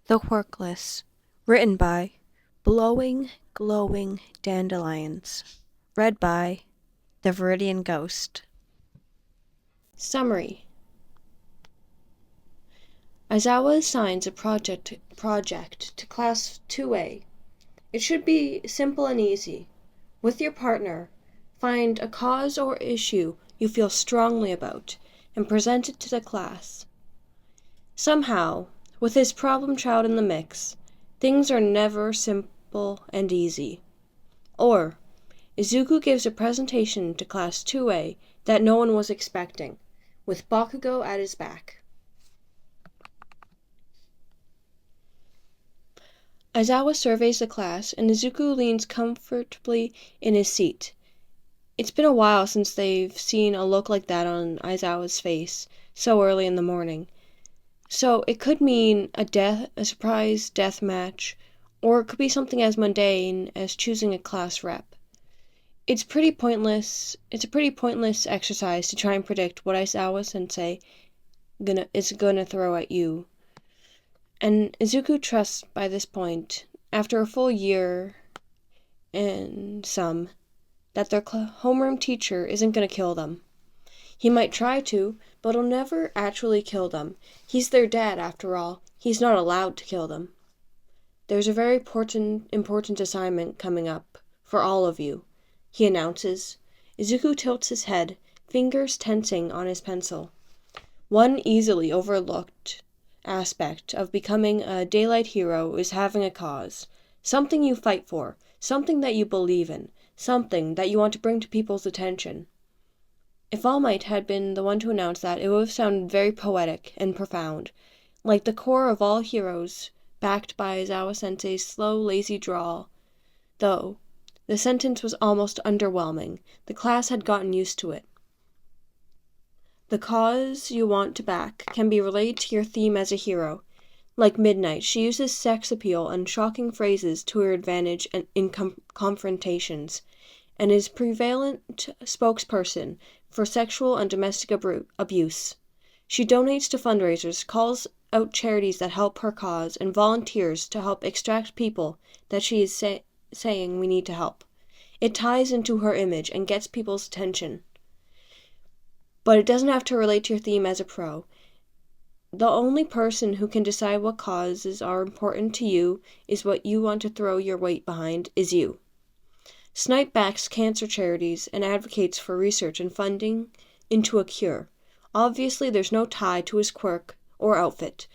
The Quirkless, written by Blowing, Glowing Dandelions, read by The Viridian Ghost. Summary. Aizawa assigns a project to Class 2A. It should be simple and easy. With your partner, find a cause or issue you feel strongly about and present it to the class. Somehow, with this problem child in the mix, things are never simple and easy. Or, Izuku gives a presentation to Class 2A that no one was expecting, with Bakugou at his back. Aizawa surveys the class, and Izuku leans comfortably in his seat. It's been a while since they've seen a look like that on Aizawa's face, so early in the morning. So it could mean a surprise death match, or it could be something as mundane as choosing a class rep. It's a pretty pointless exercise to try and predict what Aizawa-sensei is gonna throw at you. And Izuku trusts by this point, after a full year and some, that their homeroom teacher isn't gonna kill them. He might try to, but he'll never actually kill them. He's their dad, after all. He's not allowed to kill them. There's a very important assignment coming up for all of you, he announces. Izuku tilts his head, fingers tensing on his pencil. One easily overlooked aspect of becoming a daylight hero is having a cause. Something you fight for, something that you believe in, something that you want to bring to people's attention. If All Might had been the one to announce that, it would have sounded very poetic and profound, like the core of all heroes, backed by Aizawa-sensei's slow, lazy drawl. Though, the sentence was almost underwhelming. The class had gotten used to it. The cause you want to back can be related to your theme as a hero. Like Midnight, she uses sex appeal and shocking phrases to her advantage in confrontations, and is prevalent spokesperson for sexual and domestic abuse. She donates to fundraisers, calls out charities that help her cause, and volunteers to help extract people that she is saying we need to help. It ties into her image and gets people's attention. But it doesn't have to relate to your theme as a pro. The only person who can decide what causes are important to you is what you want to throw your weight behind is you. Snipe backs cancer charities and advocates for research and funding into a cure. Obviously, there's no tie to his quirk or outfit.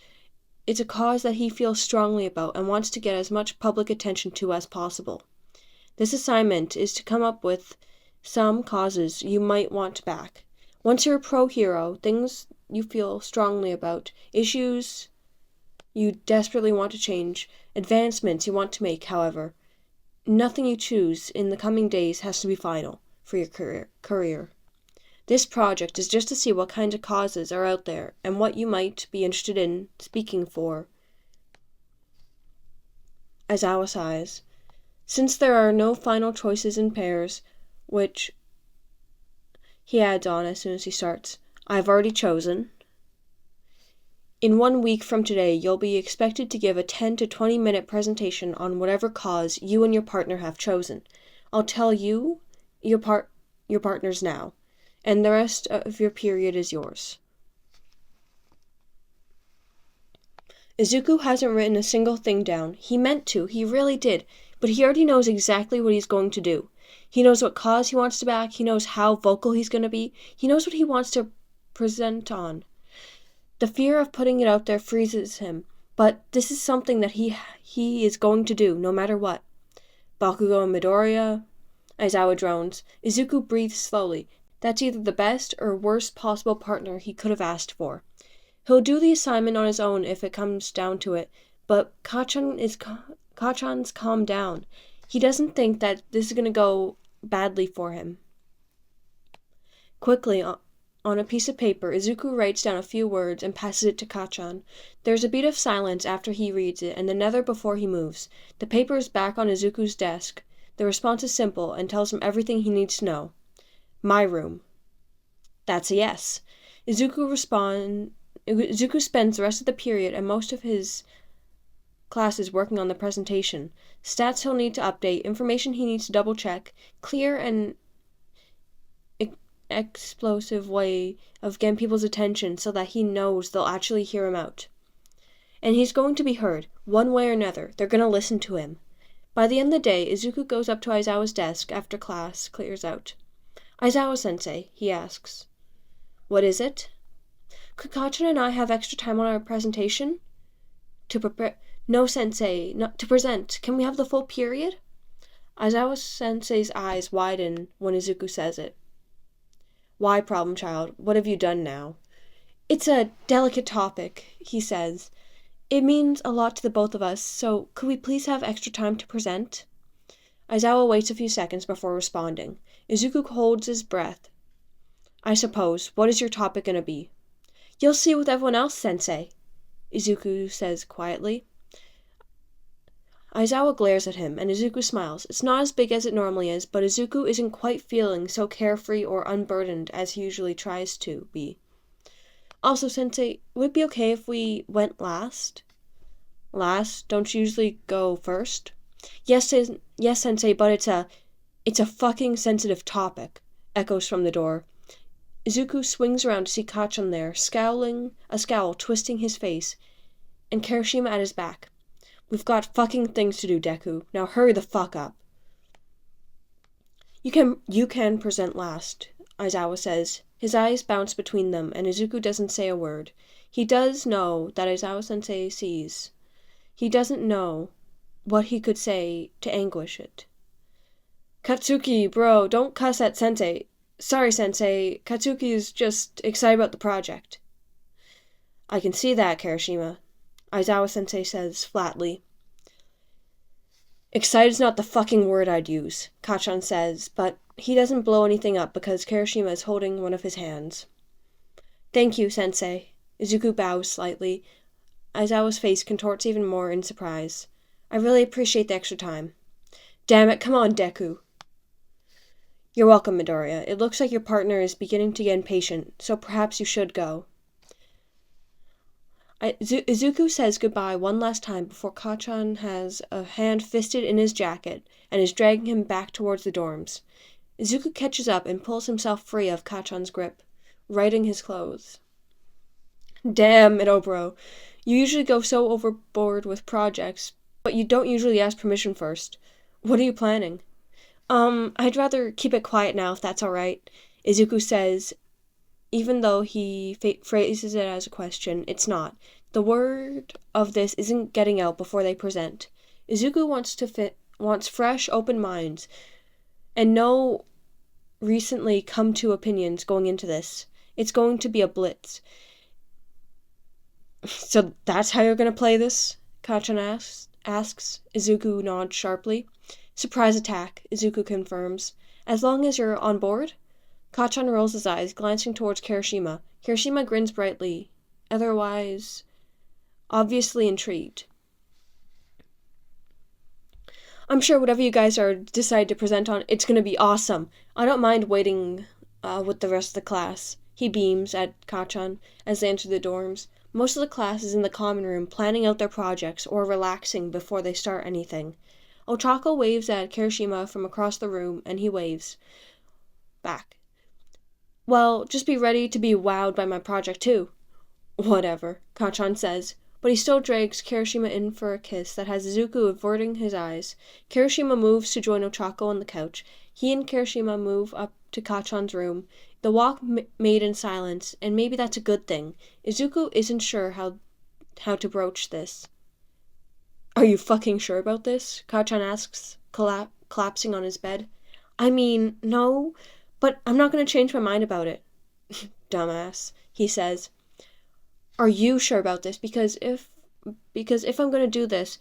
It's a cause that he feels strongly about and wants to get as much public attention to as possible. This assignment is to come up with some causes you might want to back. Once you're a pro hero, things you feel strongly about, issues you desperately want to change, advancements you want to make, however, nothing you choose in the coming days has to be final for your career. This project is just to see what kinds of causes are out there and what you might be interested in speaking for. Aizawa sighs. Since there are no final choices in pairs, which he adds on as soon as he starts, I've already chosen. In 1 week from today, you'll be expected to give a 10 to 20 minute presentation on whatever cause you and your partner have chosen. I'll tell you your partners now, and the rest of your period is yours. Izuku hasn't written a single thing down. He meant to, he really did, but he already knows exactly what he's going to do. He knows what cause he wants to back, he knows how vocal he's going to be, he knows what he wants to present on. The fear of putting it out there freezes him, but this is something that he is going to do, no matter what. Bakugou and Midoriya, Aizawa drones. Izuku breathes slowly. That's either the best or worst possible partner he could have asked for. He'll do the assignment on his own if it comes down to it, but Kachan's calmed down. He doesn't think that this is going to go badly for him. Quickly, on a piece of paper, Izuku writes down a few words and passes it to Kachan. There's a beat of silence after he reads it, and another before he moves. The paper is back on Izuku's desk. The response is simple and tells him everything he needs to know. My room. That's a yes. Izuku spends the rest of the period and most of his classes working on the presentation. Stats he'll need to update, information he needs to double check, clear and explosive way of getting people's attention so that he knows they'll actually hear him out. And he's going to be heard, one way or another. They're going to listen to him. By the end of the day, Izuku goes up to Aizawa's desk after class clears out. Aizawa-sensei, he asks. What is it? Could Kachan and I have extra time on our presentation? To prepare... No, sensei, not to present. Can we have the full period? Aizawa-sensei's eyes widen when Izuku says it. Why, problem child? What have you done now? It's a delicate topic, he says. It means a lot to the both of us, so could we please have extra time to present? Aizawa waits a few seconds before responding. Izuku holds his breath. I suppose. What is your topic going to be? You'll see with everyone else, sensei, Izuku says quietly. Aizawa glares at him, and Izuku smiles. It's not as big as it normally is, but Izuku isn't quite feeling so carefree or unburdened as he usually tries to be. Also, sensei, would it be okay if we went last? Last? Don't you usually go first? Yes, sensei, but it's a fucking sensitive topic, echoes from the door. Izuku swings around to see Kachan there, a scowl twisting his face, and Kirishima at his back. We've got fucking things to do, Deku. Now hurry the fuck up. You can present last, Aizawa says. His eyes bounce between them, and Izuku doesn't say a word. He does know that Aizawa-sensei sees. He doesn't know what he could say to anguish it. Katsuki, bro, don't cuss at sensei. Sorry, sensei. Katsuki's just excited about the project. I can see that, Kirishima, Aizawa-sensei says flatly. Excited's not the fucking word I'd use, Kachan says, but he doesn't blow anything up because Kirishima is holding one of his hands. Thank you, sensei. Izuku bows slightly. Aizawa's face contorts even more in surprise. I really appreciate the extra time. Damn it, come on, Deku. You're welcome, Midoriya. It looks like your partner is beginning to get impatient, so perhaps you should go. Izuku says goodbye one last time before Kachan has a hand fisted in his jacket and is dragging him back towards the dorms. Izuku catches up and pulls himself free of Kachan's grip, righting his clothes. Damn, Midobro. You usually go so overboard with projects, but you don't usually ask permission first. What are you planning? I'd rather keep it quiet now, if that's alright, Izuku says. Even though he phrases it as a question, it's not. The word of this isn't getting out before they present. Izuku wants fresh, open minds, and no recently come to opinions going into this. It's going to be a blitz. So that's how you're going to play this? Kachan asks. Izuku nods sharply. Surprise attack, Izuku confirms. As long as you're on board? Kachan rolls his eyes, glancing towards Kirishima. Kirishima grins brightly, otherwise obviously intrigued. I'm sure whatever you guys decide to present on, it's going to be awesome. I don't mind waiting with the rest of the class. He beams at Kachan as they enter the dorms. Most of the class is in the common room planning out their projects or relaxing before they start anything. Ochako waves at Kirishima from across the room, and he waves back. Well, just be ready to be wowed by my project, too. Whatever, Kachan says, but he still drags Kirishima in for a kiss that has Izuku averting his eyes. Kirishima moves to join Ochako on the couch. He and Kirishima move up to Kachan's room. The walk made in silence, and maybe that's a good thing. Izuku isn't sure how to broach this. Are you fucking sure about this? Kachan asks, collapsing on his bed. I mean, no, but I'm not going to change my mind about it. Dumbass, he says. Are you sure about this? Because if I'm going to do this,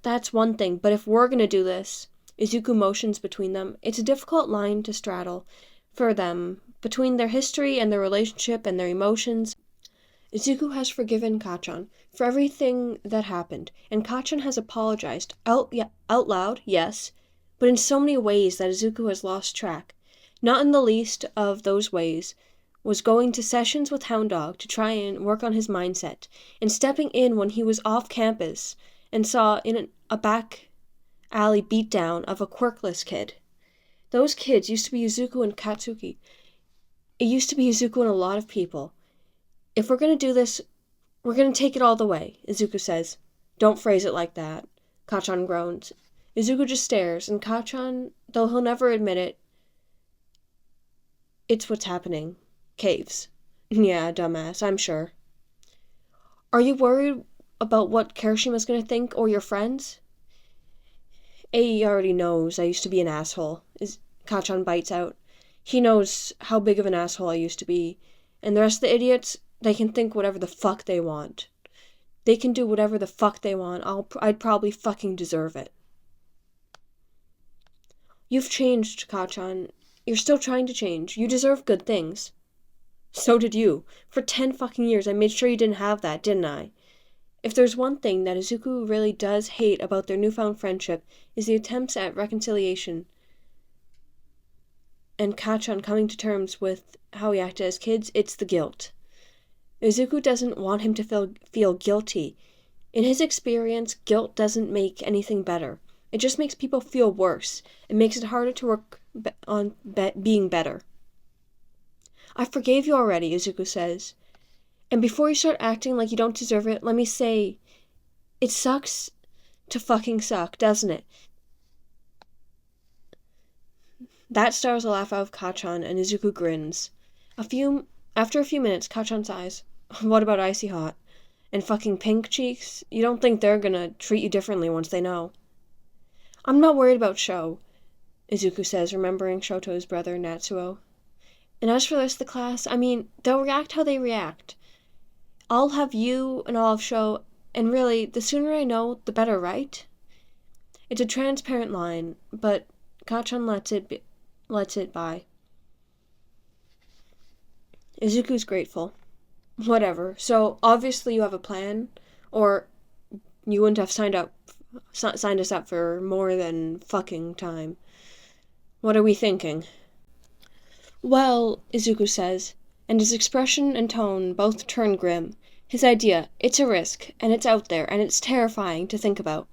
that's one thing, but if we're going to do this, Izuku motions between them. It's a difficult line to straddle for them, between their history and their relationship and their emotions. Izuku has forgiven Kachan for everything that happened, and Kachan has apologized out loud, yes, but in so many ways that Izuku has lost track. Not in the least of those ways was going to sessions with Hound Dog to try and work on his mindset, and stepping in when he was off campus and saw in a back alley beatdown of a Quirkless kid. Those kids used to be Izuku and Katsuki. It used to be Izuku and a lot of people. If we're going to do this, we're going to take it all the way, Izuku says. Don't phrase it like that, Kachan groans. Izuku just stares, and Kachan, though he'll never admit it, it's what's happening. Caves. Yeah, dumbass, I'm sure. Are you worried about what Kirishima's gonna think, or your friends? Ei already knows I used to be an asshole, Kachan bites out. He knows how big of an asshole I used to be, and the rest of the idiots, they can think whatever the fuck they want. They can do whatever the fuck they want. I'd probably fucking deserve it. You've changed, Kachan. You're still trying to change. You deserve good things. So did you. For 10 fucking years, I made sure you didn't have that, didn't I? If there's one thing that Izuku really does hate about their newfound friendship, is the attempts at reconciliation and Kachan coming to terms with how he acted as kids, it's the guilt. Izuku doesn't want him to feel guilty. In his experience, guilt doesn't make anything better. It just makes people feel worse. It makes it harder to work on being better. I forgave you already, Izuku says. And before you start acting like you don't deserve it, let me say, it sucks to fucking suck, doesn't it? That startles a laugh out of Kachan, and Izuku grins. After a few minutes, Kachan sighs. What about icy hot? And fucking pink cheeks? You don't think they're gonna treat you differently once they know? I'm not worried about Sho, Izuku says, remembering Shoto's brother, Natsuo. And as for the rest of the class, I mean, they'll react how they react. I'll have you and I'll have Sho, and really, the sooner I know, the better, right? It's a transparent line, but Kachan lets it by. Izuku's grateful. Whatever. So, obviously you have a plan, or you wouldn't have signed us up for more than fucking time. What are we thinking? Well, Izuku says, and his expression and tone both turn grim. His idea, it's a risk, and it's out there, and it's terrifying to think about.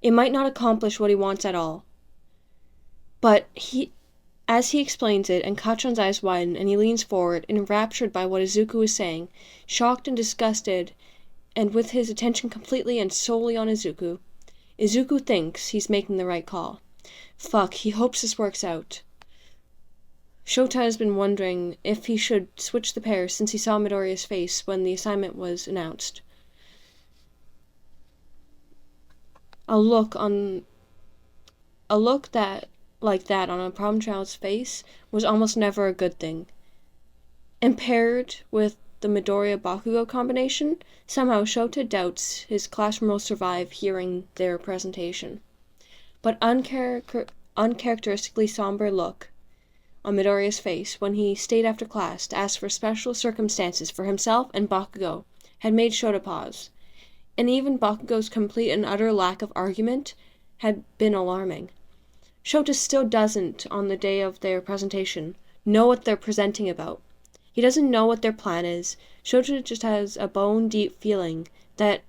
It might not accomplish what he wants at all. But as he explains it, and Kachan's eyes widen, and he leans forward, enraptured by what Izuku is saying, shocked and disgusted, and with his attention completely and solely on Izuku, Izuku thinks he's making the right call. Fuck, he hopes this works out. Shota has been wondering if he should switch the pairs since he saw Midoriya's face when the assignment was announced. A look that like that on a prom child's face was almost never a good thing. And paired with the Midoriya-Bakugou combination, somehow Shota doubts his classroom will survive hearing their presentation. But uncharacteristically somber look on Midoriya's face when he stayed after class to ask for special circumstances for himself and Bakugou had made Shota pause, and even Bakugou's complete and utter lack of argument had been alarming. Shota still doesn't, on the day of their presentation, know what they're presenting about. He doesn't know what their plan is. Shota just has a bone-deep feeling that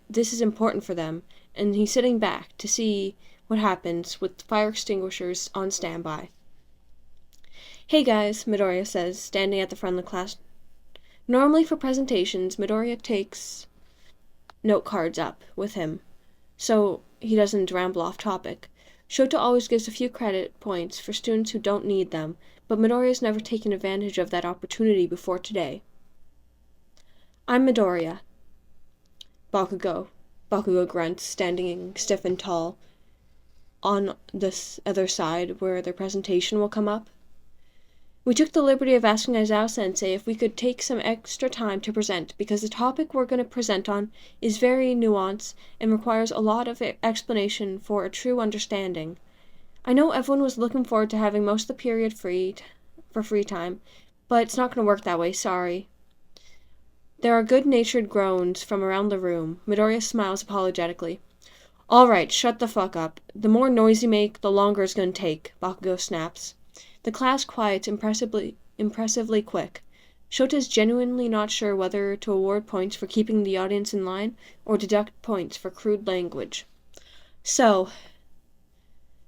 this is important for them, and he's sitting back to see what happens with fire extinguishers on standby. Hey guys, Midoriya says, standing at the front of the class. Normally for presentations, Midoriya takes note cards up with him, so he doesn't ramble off topic. Shota always gives a few credit points for students who don't need them, but Midoriya's never taken advantage of that opportunity before today. I'm Midoriya. Bakugou grunts, standing stiff and tall, on this other side where their presentation will come up. We took the liberty of asking Aizawa-sensei if we could take some extra time to present, because the topic we're going to present on is very nuanced and requires a lot of explanation for a true understanding. I know everyone was looking forward to having most of the period free time, but it's not going to work that way, sorry. There are good-natured groans from around the room. Midoriya smiles apologetically. All right, shut the fuck up. The more noise you make, the longer it's going to take, Bakugou snaps. The class quiets impressively quick. Shota is genuinely not sure whether to award points for keeping the audience in line or deduct points for crude language. So,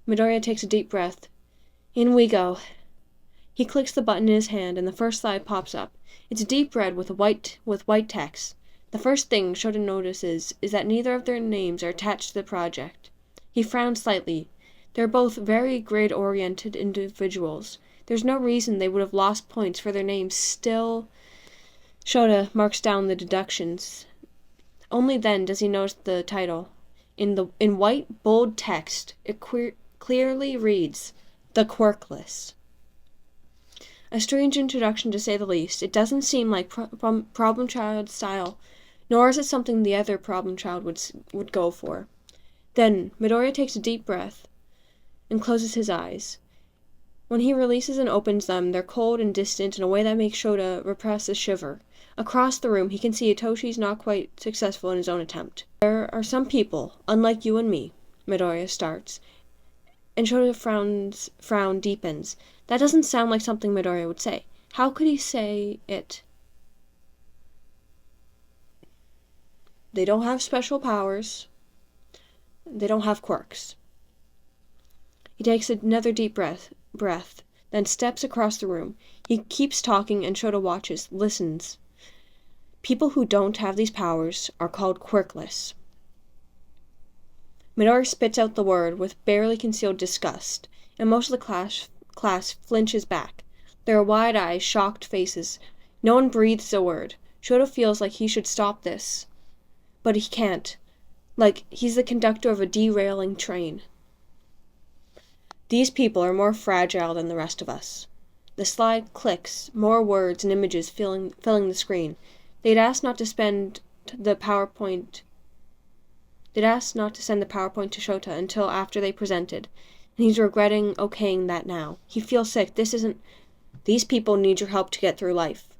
Midoriya takes a deep breath. In we go. He clicks the button in his hand and the first slide pops up. It's deep red with white text. The first thing Shota notices is that neither of their names are attached to the project. He frowns slightly. They're both very grade-oriented individuals. There's no reason they would have lost points for their names. Still, Shota marks down the deductions. Only then does he notice the title. In white, bold text, it clearly reads, The Quirkless. A strange introduction, to say the least. It doesn't seem like Problem Child style, nor is it something the other Problem Child would go for. Then, Midoriya takes a deep breath and closes his eyes. When he releases and opens them, they're cold and distant in a way that makes Shota repress a shiver. Across the room, he can see Itoshi's not quite successful in his own attempt. There are some people, unlike you and me, Midoriya starts, and Shota's frown deepens. That doesn't sound like something Midoriya would say. How could he say it? They don't have special powers. They don't have quirks. He takes another deep breath, then steps across the room. He keeps talking and Shota watches, listens. People who don't have these powers are called quirkless. Midoriya spits out the word with barely concealed disgust, and most of the class flinches back. There are wide eyes, shocked faces. No one breathes a word. Shota feels like he should stop this, but he can't. Like he's the conductor of a derailing train. These people are more fragile than the rest of us. The slide clicks, more words and images filling the screen. They'd asked not to send the PowerPoint to Shota until after they presented, and he's regretting okaying that now. He feels sick. These people need your help to get through life,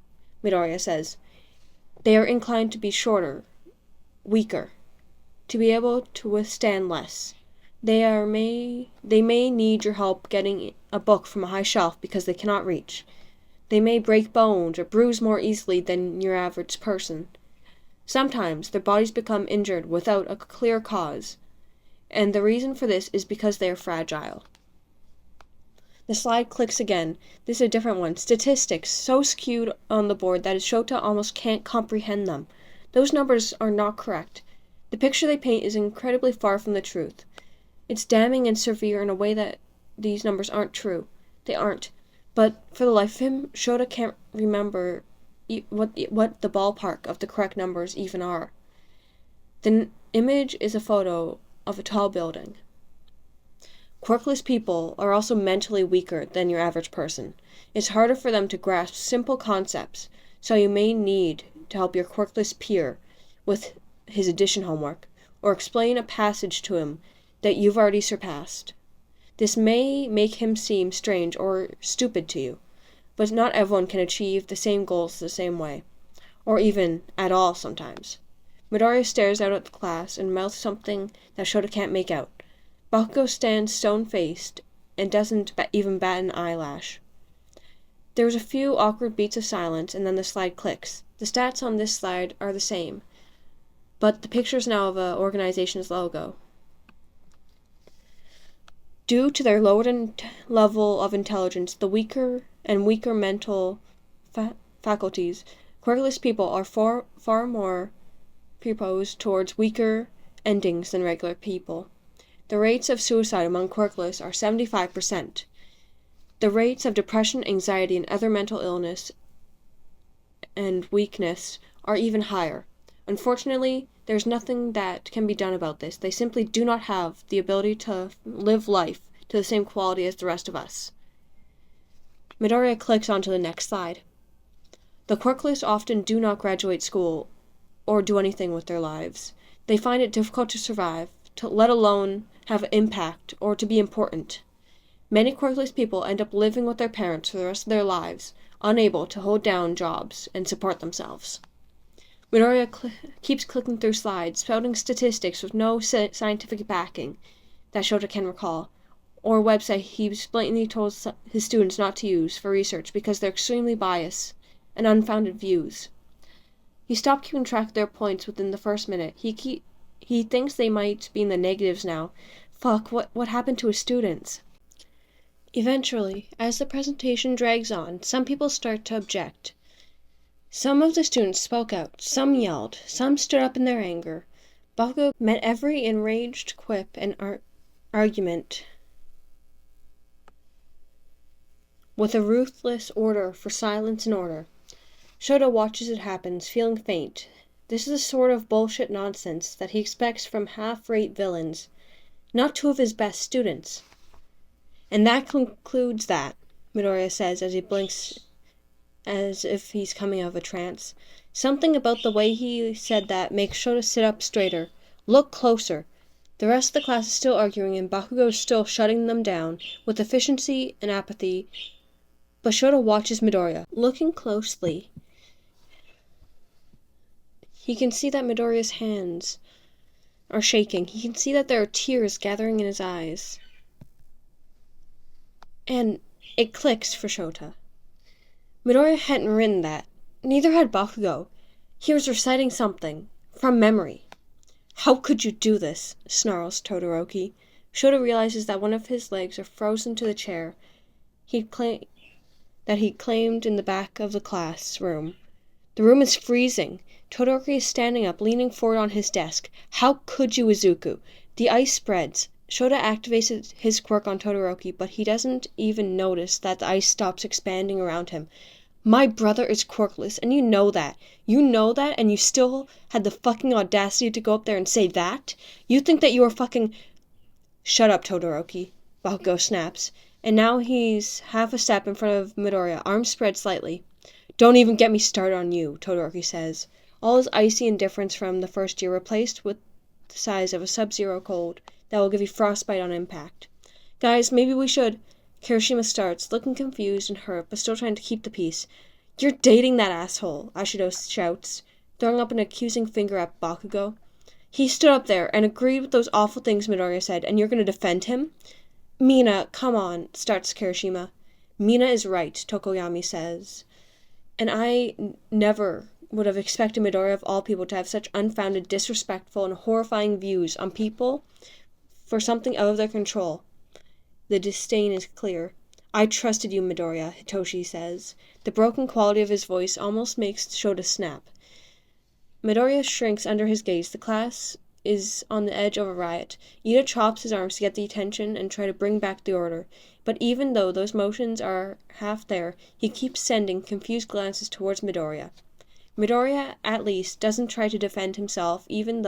Midoriya says. They are inclined to be shorter, weaker, to be able to withstand less. They may need your help getting a book from a high shelf because they cannot reach. They may break bones or bruise more easily than your average person. Sometimes their bodies become injured without a clear cause, and the reason for this is because they are fragile. The slide clicks again. This is a different one. Statistics so skewed on the board that Shota almost can't comprehend them. Those numbers are not correct. The picture they paint is incredibly far from the truth. It's damning and severe in a way that these numbers aren't true. They aren't. But for the life of him, Shota can't remember what the ballpark of the correct numbers even are. The image is a photo of a tall building. Quirkless people are also mentally weaker than your average person. It's harder for them to grasp simple concepts, so you may need to help your quirkless peer with his addition homework, or explain a passage to him that you've already surpassed. This may make him seem strange or stupid to you, but not everyone can achieve the same goals the same way, or even at all sometimes. Midoriya stares out at the class and mouths something that Shota can't make out. Bakugou stands stone-faced and doesn't even bat an eyelash. There's a few awkward beats of silence, and then the slide clicks. The stats on this slide are the same, but the picture's now of an organization's logo. Due to their lowered level of intelligence, the weaker mental faculties, quirkless people are far more predisposed towards weaker endings than regular people. The rates of suicide among quirkless are 75%. The rates of depression, anxiety, and other mental illness and weakness are even higher. Unfortunately, there's nothing that can be done about this. They simply do not have the ability to live life to the same quality as the rest of us. Midoriya clicks onto the next slide. The quirkless often do not graduate school or do anything with their lives. They find it difficult to survive, let alone have impact or to be important. Many quirkless people end up living with their parents for the rest of their lives, unable to hold down jobs and support themselves. Midoriya keeps clicking through slides, spouting statistics with no scientific backing that Shota can recall, or a website he blatantly told his students not to use for research because they're extremely biased. and unfounded views. He stopped keeping track of their points within the first minute. He thinks they might be in the negatives now. Fuck, what happened to his students? Eventually, as the presentation drags on, some people start to object. Some of the students spoke out, some yelled, some stood up in their anger. Bakugou met every enraged quip and argument with a ruthless order for silence and order. Shota watches it happen, feeling faint. This is the sort of bullshit nonsense that he expects from half-rate villains, not two of his best students. And that concludes that, Midoriya says as he blinks as if he's coming out of a trance. Something about the way he said that makes Shota sit up straighter. Look closer. The rest of the class is still arguing and Bakugou is still shutting them down with efficiency and apathy. But Shota watches Midoriya. Looking closely, he can see that Midoriya's hands are shaking. He can see that there are tears gathering in his eyes. And it clicks for Shota. Midoriya hadn't written that. Neither had Bakugou. He was reciting something, from memory. How could you do this? Snarls Todoroki. Shota realizes that one of his legs are frozen to the chair he'd claimed in the back of the classroom. The room is freezing. Todoroki is standing up, leaning forward on his desk. How could you, Izuku? The ice spreads. Shota activates his quirk on Todoroki, but he doesn't even notice that the ice stops expanding around him. My brother is quirkless, and you know that. You know that, and you still had the fucking audacity to go up there and say that? You think that you are fucking... Shut up, Todoroki, Bakugou snaps. And now he's half a step in front of Midoriya, arms spread slightly. Don't even get me started on you, Todoroki says. All his icy indifference from the first year replaced with the size of a sub-zero cold that will give you frostbite on impact. Guys, maybe we should... Kirishima starts, looking confused and hurt, but still trying to keep the peace. You're dating that asshole, Ashido shouts, throwing up an accusing finger at Bakugou. He stood up there and agreed with those awful things Midoriya said, and you're going to defend him? Mina, come on, starts Kirishima. Mina is right, Tokoyami says. And I never would have expected Midoriya of all people to have such unfounded, disrespectful, and horrifying views on people for something out of their control. The disdain is clear. I trusted you, Midoriya, Hitoshi says. The broken quality of his voice almost makes Shota snap. Midoriya shrinks under his gaze. The class is on the edge of a riot. Ida chops his arms to get the attention and try to bring back the order. But even though those motions are half there, he keeps sending confused glances towards Midoriya. Midoriya, at least, doesn't try to defend himself even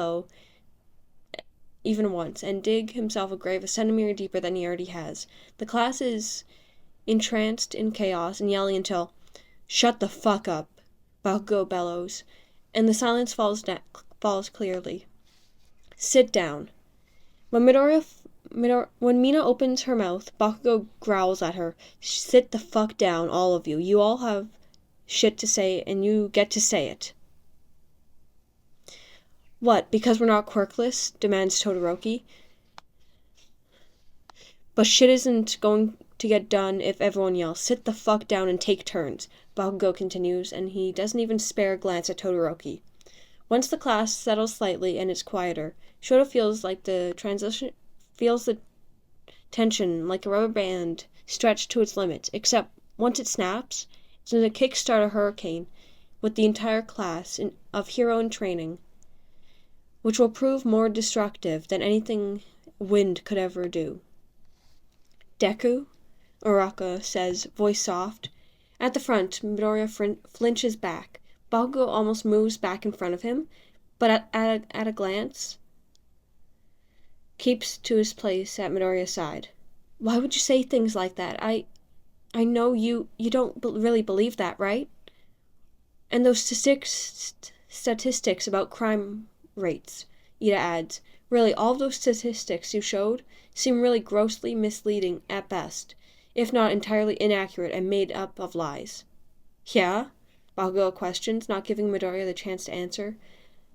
once, and dig himself a grave a centimeter deeper than he already has. The class is entranced in chaos and yelling until, Shut the fuck up, Bakugou bellows, and the silence falls clearly. Sit down. When Mina opens her mouth, Bakugou growls at her. Sit the fuck down, all of you. You all have shit to say, and you get to say it. What, because we're not quirkless? Demands Todoroki. But shit isn't going to get done if everyone yells, sit the fuck down and take turns, Bakugou continues, and he doesn't even spare a glance at Todoroki. Once the class settles slightly and it's quieter, Shota feels the tension like a rubber band stretched to its limits, except once it snaps, it's in a kickstarter hurricane with the entire class of hero in training, which will prove more destructive than anything wind could ever do. Deku? Uraka says, voice soft. At the front, Midoriya flinches back. Bakugou almost moves back in front of him, but at a glance, keeps to his place at Midoriya's side. Why would you say things like that? I know you don't really believe that, right? And those statistics about crime rates, Ida adds. Really, all of those statistics you showed seem really grossly misleading at best, if not entirely inaccurate and made up of lies. Yeah? Bakugou questions, not giving Midoriya the chance to answer.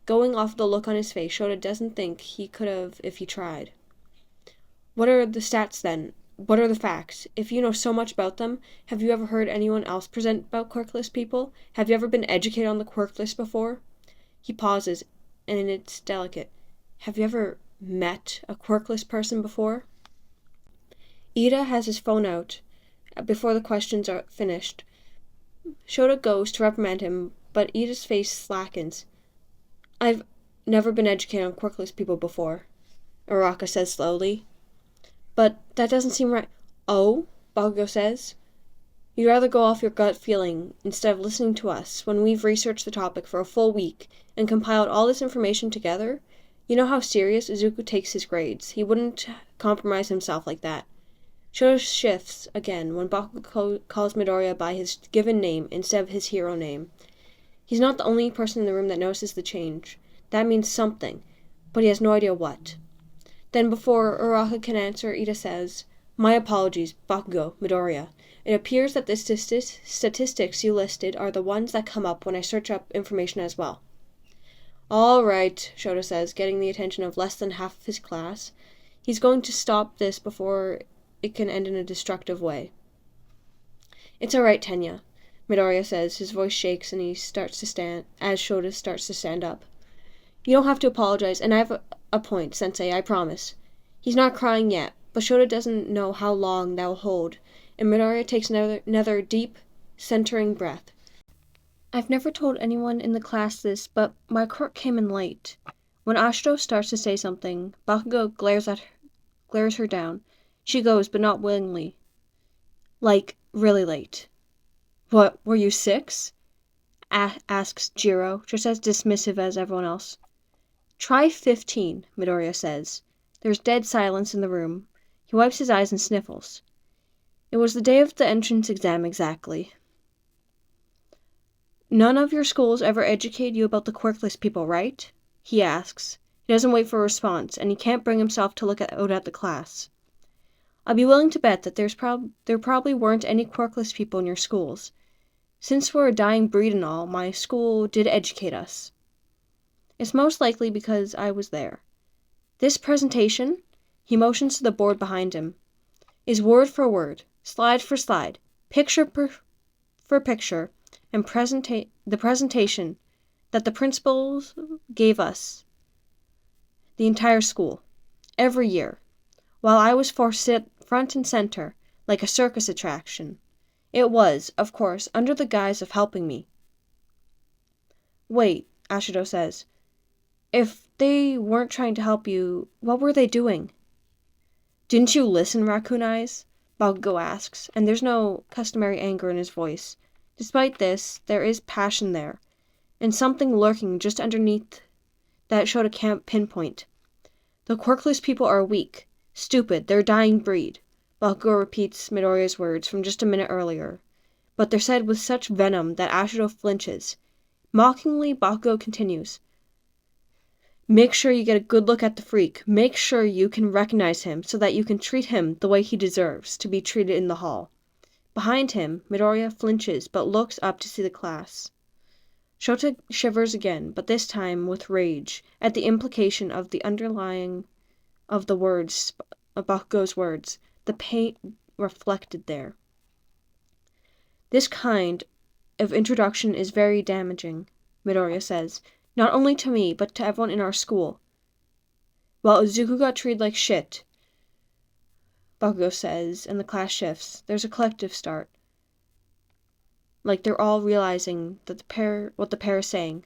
Going off the look on his face, Shota doesn't think he could have if he tried. What are the stats then? what are the facts? If you know so much about them, have you ever heard anyone else present about quirkless people? Have you ever been educated on the quirkless before? He pauses, and it's delicate. Have you ever met a quirkless person before? Ida has his phone out before the questions are finished. Shota goes to reprimand him, but Ida's face slackens. I've never been educated on quirkless people before, Araka says slowly. But that doesn't seem right. Oh, Bakugou says. You'd rather go off your gut feeling instead of listening to us when we've researched the topic for a full week and compiled all this information together? You know how serious Izuku takes his grades. He wouldn't compromise himself like that. Shota shifts again when Bakugou calls Midoriya by his given name instead of his hero name. He's not the only person in the room that notices the change. That means something, but he has no idea what. Then before Uraka can answer, Ida says, My apologies, Bakugou, Midoriya. It appears that the statistics you listed are the ones that come up when I search up information as well. All right, Shota says, getting the attention of less than half of his class. He's going to stop this before it can end in a destructive way. It's all right, Tenya, Midoriya says. His voice shakes and he starts to stand, as Shota starts to stand up. You don't have to apologize, and I have a point, Sensei, I promise. He's not crying yet, but Shota doesn't know how long that will hold, and Midoriya takes another deep, centering breath. I've never told anyone in the class this, but my quirk came in late. When Ashito starts to say something, Bakugou glares her down. She goes, but not willingly. Like, really late. What, were you 6? Asks Jiro, just as dismissive as everyone else. Try 15, Midoriya says. There's dead silence in the room. He wipes his eyes and sniffles. It was the day of the entrance exam exactly. None of your schools ever educate you about the quirkless people, right? He asks. He doesn't wait for a response, and he can't bring himself to look out at the class. I'd be willing to bet that there probably weren't any quirkless people in your schools. Since we're a dying breed and all, my school did educate us. It's most likely because I was there. This presentation, he motions to the board behind him, is word for word, slide for slide, picture for picture, and the presentation that the principals gave us, the entire school, every year, while I was forced to sit front and center, like a circus attraction. It was, of course, under the guise of helping me. Wait, Ashito says. If they weren't trying to help you, what were they doing? Didn't you listen, Raccoon Eyes? Bakugou asks, and there's no customary anger in his voice. Despite this, there is passion there, and something lurking just underneath that Shota can't pinpoint. The quirkless people are weak, stupid, they're a dying breed. Bakugou repeats Midoriya's words from just a minute earlier, but they're said with such venom that Ashito flinches. Mockingly, Bakugou continues. Make sure you get a good look at the freak. Make sure you can recognize him so that you can treat him the way he deserves to be treated in the hall. Behind him, Midoriya flinches but looks up to see the class. Shota shivers again, but this time with rage, at the implication of the underlying of the words, of Bakugou's words, the pain reflected there. This kind of introduction is very damaging, Midoriya says, not only to me, but to everyone in our school. Well, Izuku got treated like shit, Bakugou says, and the class shifts. There's a collective start. Like they're all realizing that what the pair is saying.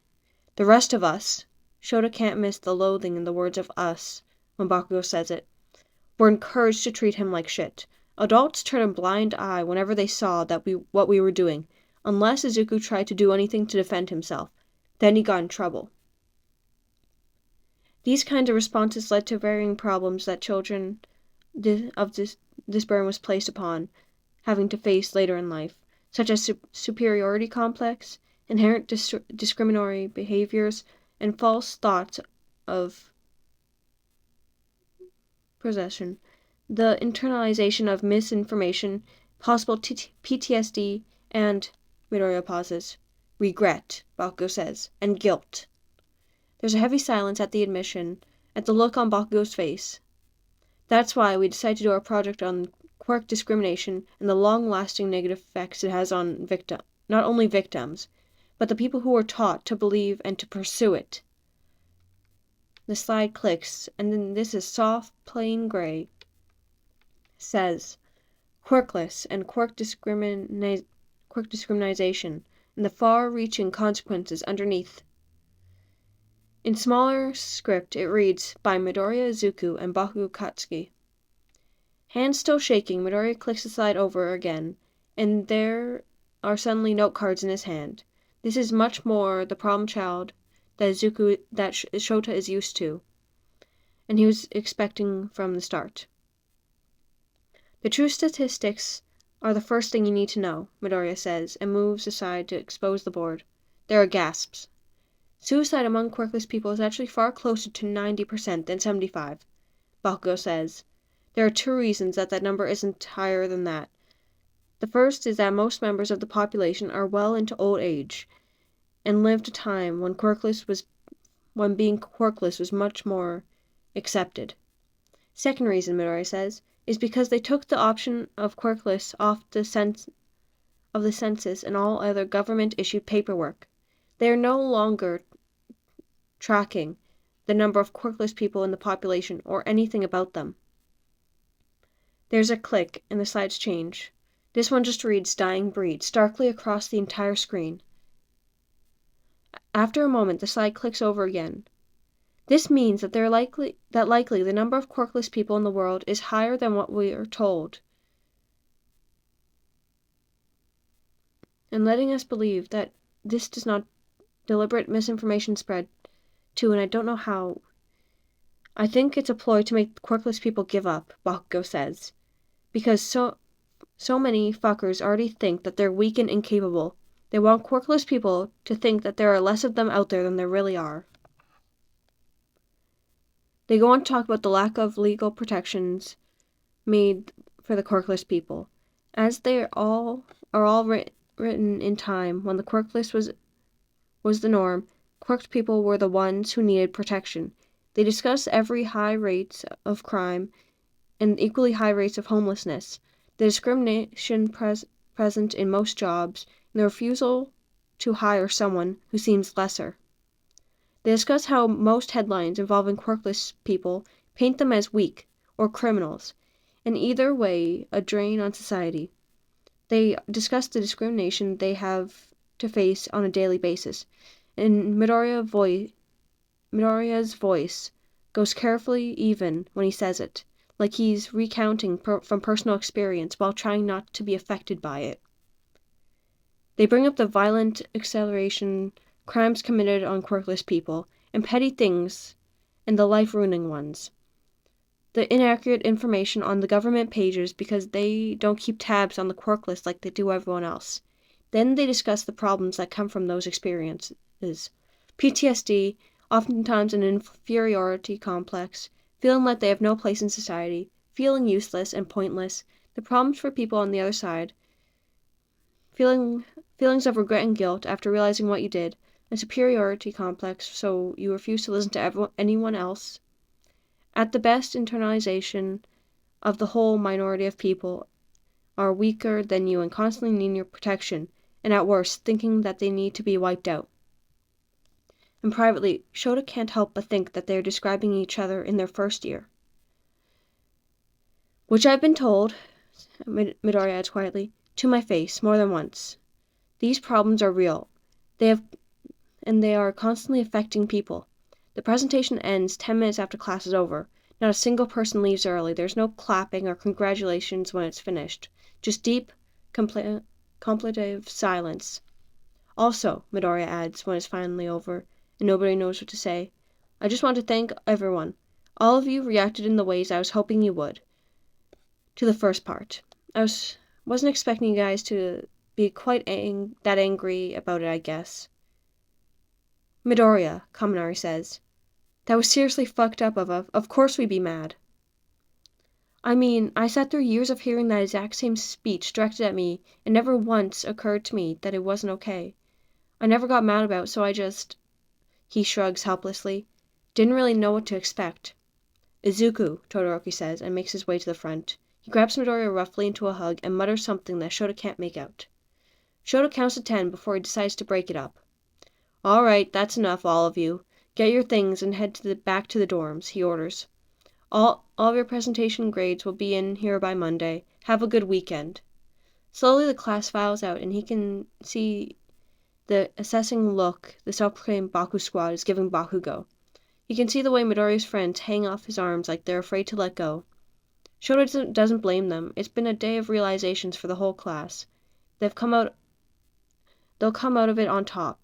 The rest of us, Shota can't miss the loathing in the words of us when Bakugou says it, were encouraged to treat him like shit. Adults turned a blind eye whenever they saw what we were doing, unless Izuku tried to do anything to defend himself. Then he got in trouble. These kinds of responses led to varying problems that children of this burden was placed upon, having to face later in life, such as superiority complex, inherent discriminatory behaviors, and false thoughts of possession, the internalization of misinformation, possible PTSD, and, Midoriya pauses, regret, Bakugou says, and guilt. There's a heavy silence at the admission, at the look on Bakugou's face. That's why we decided to do our project on quirk discrimination and the long-lasting negative effects it has on not only victims, but the people who are taught to believe and to pursue it. The slide clicks, and then this is soft, plain gray. Says, quirkless and quirk discrimination and the far-reaching consequences underneath. In smaller script, it reads, by Midoriya Izuku and Bakugou. Hands still shaking, Midoriya clicks the slide over again, and there are suddenly note cards in his hand. This is much more the problem child that Shota is used to, and he was expecting from the start. The true statistics are the first thing you need to know, Midoriya says, and moves aside to expose the board. There are gasps. Suicide among quirkless people is actually far closer to 90% than 75%, Bakugou says. There are two reasons that number isn't higher than that. The first is that most members of the population are well into old age and lived a time when being quirkless was much more accepted. Second reason, Midoriya says, is because they took the option of quirkless off the census and all other government-issued paperwork. They are no longer tracking the number of quirkless people in the population or anything about them. There's a click, and the slides change. This one just reads Dying Breed starkly across the entire screen. After a moment, the slide clicks over again. This means that likely the number of quirkless people in the world is higher than what we are told, and letting us believe that this does not deliberate misinformation spread too, and I don't know how. I think it's a ploy to make quirkless people give up, Bakugou says, because so many fuckers already think that they're weak and incapable. They want quirkless people to think that there are less of them out there than there really are. They go on to talk about the lack of legal protections made for the quirkless people, as they are all written in time when the quirkless was the norm. Quirked people were the ones who needed protection. They discuss every high rates of crime and equally high rates of homelessness, the discrimination present in most jobs, and the refusal to hire someone who seems lesser. They discuss how most headlines involving quirkless people paint them as weak or criminals, and either way a drain on society. They discuss the discrimination they have to face on a daily basis, and Midoriya's voice goes carefully even when he says it, like he's recounting from personal experience while trying not to be affected by it. They bring up the violent acceleration crimes committed on quirkless people, and petty things, and the life-ruining ones. The inaccurate information on the government pages because they don't keep tabs on the quirkless like they do everyone else. Then they discuss the problems that come from those experiences. PTSD, oftentimes an inferiority complex, feeling like they have no place in society, feeling useless and pointless, the problems for people on the other side, feelings of regret and guilt after realizing what you did, a superiority complex so you refuse to listen to anyone else. At the best, internalization of the whole minority of people are weaker than you and constantly need your protection, and at worst, thinking that they need to be wiped out. And privately, Shota can't help but think that they are describing each other in their first year. Which I've been told, Midoriya adds quietly, to my face more than once. These problems are real. They are constantly affecting people. The presentation ends 10 minutes after class is over. Not a single person leaves early. There's no clapping or congratulations when it's finished. Just deep, contemplative silence. Also, Midoriya adds when it's finally over, and nobody knows what to say, I just want to thank everyone. All of you reacted in the ways I was hoping you would. To the first part. I wasn't expecting you guys to be quite that angry about it, I guess. Midoriya, Kaminari says. That was seriously fucked up of course we'd be mad. I mean, I sat through years of hearing that exact same speech directed at me, and never once occurred to me that it wasn't okay. I never got mad about it, so I just... He shrugs helplessly. Didn't really know what to expect. Izuku, Todoroki says, and makes his way to the front. He grabs Midoriya roughly into a hug and mutters something that Shota can't make out. Shota counts to 10 before he decides to break it up. "All right, that's enough, all of you. Get your things and head back to the dorms," he orders. All of your presentation grades will be in here by Monday. Have a good weekend." Slowly the class files out, and he can see the assessing look the self-proclaimed Baku squad is giving Bakugou. He can see the way Midoriya's friends hang off his arms like they're afraid to let go. Shota doesn't blame them. It's been a day of realizations for the whole class. They'll come out of it on top.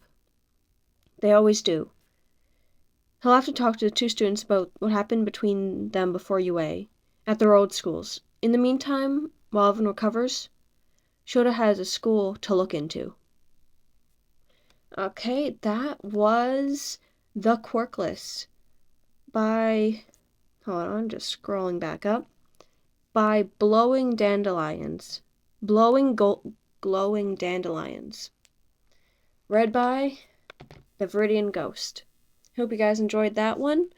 They always do. He'll have to talk to the two students about what happened between them before UA, at their old schools. In the meantime, while Alvin recovers, Shota has a school to look into. Okay, that was The Quirkless by, hold on, I'm just scrolling back up, by Glowing Dandelions. Glowing Dandelions. Read by The Viridian Ghost. Hope you guys enjoyed that one.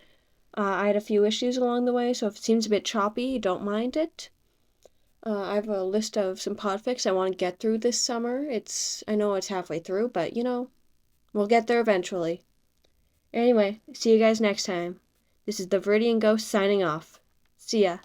I had a few issues along the way, so if it seems a bit choppy, don't mind it. I have a list of some podfics I want to get through this summer. I know it's halfway through, but we'll get there eventually. Anyway, see you guys next time. This is the Viridian Ghost signing off. See ya.